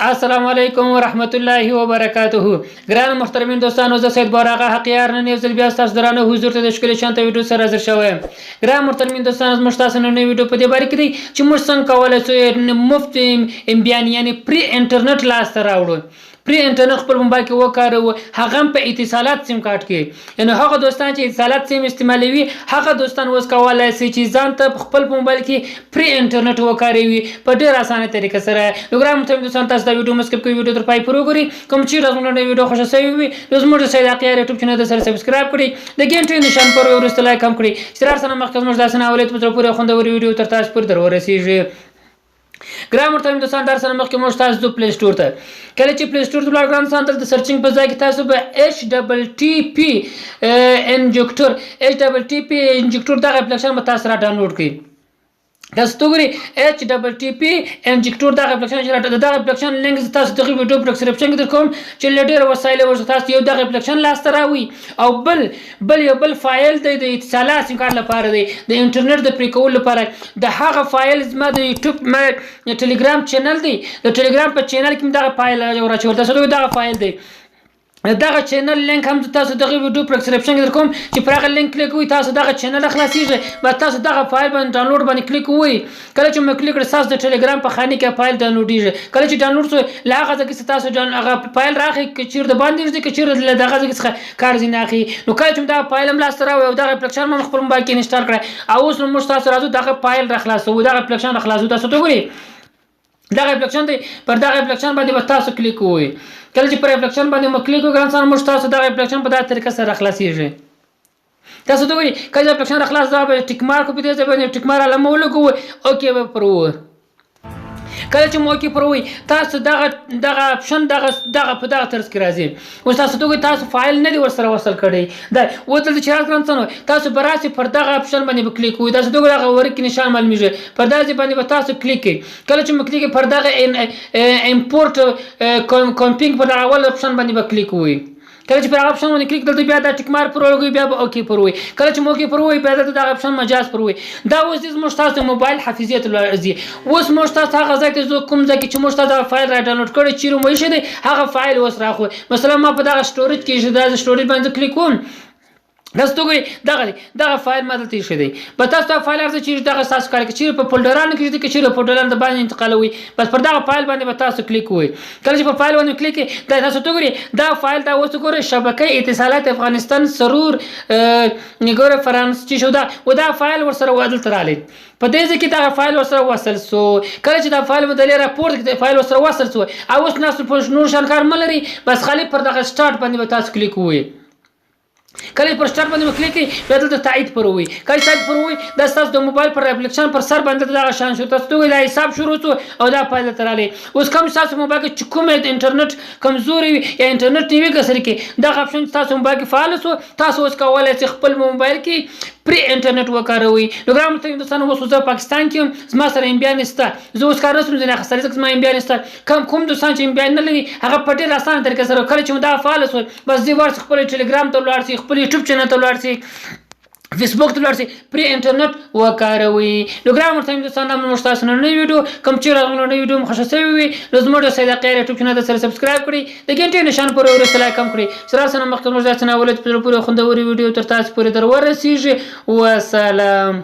السلام علیکم ورحمت الله وبرکاته. ګران محترمین دوستانو، زه سید بارغه حقیار نن یو ځل بیا ستاسو درانه حضور ته د ښکلي شانته ویډیو سره حاضر شوم. ګران محترمین دوستانو، زموږ تاسو نن ویډیو په دې باره کې دی چې موږ څنګه کولی شو مفت امبیان یعنی پری انټرنیټ لاسته راوړو. پری انټرنیټ خپل موبایل کې وکاروو، هغه هم په اتصالات سیم کارت کې. یعنی هغه دوستان چې اتصالات سیم استعمالوي هغه دوستان اوس کولی شي چې ځان ته خپل موبایل کې پری انټرنیټ وکاروي په ډېر اسانه طریقه سره. نو ګران محترمین دوستان، تاسو دا ویډیو مسکپ کوئ، ویډیو تر پای پورې وګورئ. کوم چې زموږ نوې ویډیو خوښه شوې وي نو زموږ د سید حقیار یوټیوب چینل سره سبسکرایب کړئ، د ګنټې نشان پر وروسته لایک هم کړئ چې تر هر څه نه مخکې زموږ داسې ناولید په زړه پورې خوندورې ویډیو تر تاسو پورې در ورسېږي. ګران محترمین دوستان، در سره مخکې موږ تاسو د پلی سټور ته کله چې پلی سټور ته ولاړ ګران دوستان، دلته سرچینګ په ځای کې تاسو به HTTP انجکټور دغه اپلیکیشن به تاسو را ډاونلوډ کړئ. تاسو ته ګورئ HTTP انجکټور دغه اپلیکیشن چې دغه اپلیکیشن لینک تاسو دغه ویډیو په ډسکرپشن کې درکوم چې له ډېرو وسایلو ورته تاسو یو دغه اپلیکیشن لاسته راوړئ او بل فایل دی د اتصالات سیم کارت لپاره دی، د انټرنیټ د پرې کولو لپاره. د هغه فایل زما د یوټیوب ټلګرام چینل دی، د ټلګرام په چینل کې دغه فایل راچول. تاسو دغه فایل دی، دغه چینل لینک هم تاسو دغه ویډیو په ډسکرپشن کې درکوم چې پر هغه لینک کلیک کوئ، تاسو دغه چینل خلاصیږي، به تاسو دغه فایل باندې ډاونلوډ باندې کلیک کوئ. کله چې مې کلیک کړ تاسو د ټلګرام په خانه کې فایل ډاونلوډیږي. کله چې ډاونلوډ شو له هغه ځای کې تاسو هغه فایل راخی چې چیرته باندې دي، چې چیرته له دغه ځای څخه کار ځینې اخی. نو کله چې دا فایل هم لاسته راوړو او دغه اپلیکیشن هم خپل موبایل کې انسټال کړئ او اوس نو موږ تاسو راځو دغه فایل را خلاصو، دغه اپلیکیشن را خلاصو. تاسو ته ګورئ دغه اپلیکیشن دی، پر دغه اپلیکیشن باندې به تاسو کلیک کوئ. کله چې پر اپلیکیشن باندې مو کلیک وکړئ ګران موږ تاسو دغه اپلیکیشن په دغه طریقه سره خلاصیږي. تاسو ته ګورئ کله چې اپلیکیشن را خلاص دا به ټیک مارک په دې ځای باندې ټیک مارک علامه ولګوئ، اوکې به پروو. کله چې موقع پروي تاسو دغه اپشن دغه په دغه طرز کې راځي. اوس تاسو ته تاسو فایل نه دی ورسره وصل کړی دا وته چې راځ ګران تاسو براسي پر دغه اپشن باندې کلیک کوئ. تاسو دغه ورک نشان معلومیږي، پر دغه باندې به تاسو کلیک کړئ. کله چې مو کلیک پر دغه امپورټ کمپینګ پر دغه اول اپشن باندې کلیک کوئ. کله چې پر هغه اپشن باندې کلیک دلته بیا دا ټیک مارک پر ولګوئ، بیا به اوکې پروي. کله چې موقع پروي بیا دغه اپشن مجاز پروي. دا اوس د زموږ تاسو موبایل حافظه ته راځي. اوس موږ تاسو هغه ځای ته کوم ځای کې چې موږ تاسو فایل را ډاونلوډ کړی چیرې مو شي دی هغه فایل اوس راخو. مثلا ما په دغه سټوریج کې دا سټوریج باندې کلیک کوم، تاسو ته ګورئ دغه فایل ما دلته ایښی دی. به تاسو ته فایل ارزه چې دغه تاسو کار کوي چې په فولډرانو کې چې چیرې فولډرانو باندې انتقالوي، بس پر دغه فایل باندې به تاسو کلیک کوئ. کله چې په فایل باندې کلیک کړئ تاسو ته ګورئ دا فایل دا اوس ګورئ شبکه اتصالات افغانستان سرور ګورئ فرانس چې شو دا و دا فایل ورسره دلته رالی. په دې ځای کې دا فایل ورسره وصل سو. کله چې دا فایل مدلې راپورټ کې فایل ورسره وصل سو او اوس ناسو په نور شان کار ملري، بس خالي پر دغه سٹارټ باندې به تاسو کلیک کوئ. کله پر سٹارټ باندې کلیک کړئ بیا دلته تایید پروي. کله تایید پروي دا تاسو د موبایل پر اپلیکیشن پر سر باندې دغه شان شو. تاسو ته دا حساب شروع شو او دا فایل ترالی. اوس کوم تاسو موبایل کې کوم انټرنیټ کمزوري یا انټرنیټ نیوي کسر کې دغه اپشن تاسو موبایل کې فعال شو، تاسو اوس کولای شئ خپل موبایل کې پری انټرنیټ وکاروي. نو ګران محترمین اوس زه پاکستان کې زما سره امبیان نشته، زه اوس کار نشم ځنه خسرې ځکه زما امبیان نشته. کوم دوستان چې امبیان نه لري هغه په ډېر اسانه طریقه سره کله چې دا فعال شو بس دی ورس خپل ټلګرام ته ولاړ شي، خپل یوټیوب چینل ته ولاړ شي، فیسبوک ته ولاړ شي، پری انټرنیټ وکاروي. نو ګران محترمین دوستان دا موږ تاسو نن نوې ویډیو کوم چې راغلو نوې ویډیو مخه شوی وي نو زموږ د سید حقیار یوټیوب چینل سره سبسکرایب کړئ، د غنټې نشان پر وروسته لایک هم کړئ چې را سره مخکې موږ تاسو نه ولید په پوره خوندوري ویډیو تر تاسو پورې در ورسیږي. والسلام.